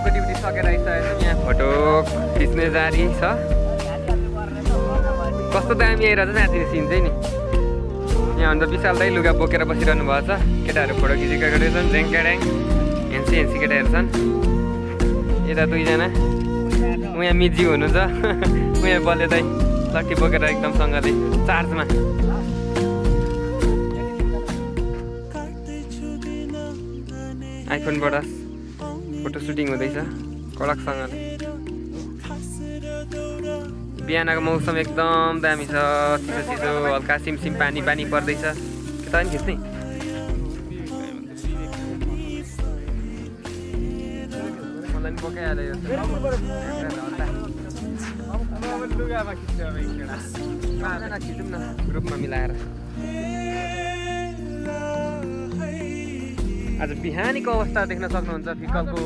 फोटोग्राफरको duty सकेर आइसकेको छौँ। यहाँ फोटो खिच्ने जारी छ। कस्तो दामी आइरहेछ साँच्चै सिन चाहिँ नि। यहाँ अन्त विशाल दाइ लुगा बोकेर बसिरहनु भएको छ। केटाहरू फोटो खिचेको रहेछन्। झ्याङक्याड्याङ हेन्सी केटाहरू छन्। यता दुईजना उहाँ मिजी हुनुहुन्छ। उहाँ बले दाइ लट्ठी बोकेर एकदमसँगले चार्जमा। आइफोनबाट फोटो सुटिङ हुँदैछ कडकसँगले। बिहानको मौसम एकदम दामी छ। चिसो चिसो हल्का सिमसिम पानी पानी पर्दैछ। के त नि खिच्ने मलाई पनि बोकाइहाल्यो। खिचौँ न ग्रुपमा मिलाएर। आज बिहानीको अवस्था देख्न सक्नुहुन्छ। फिकलको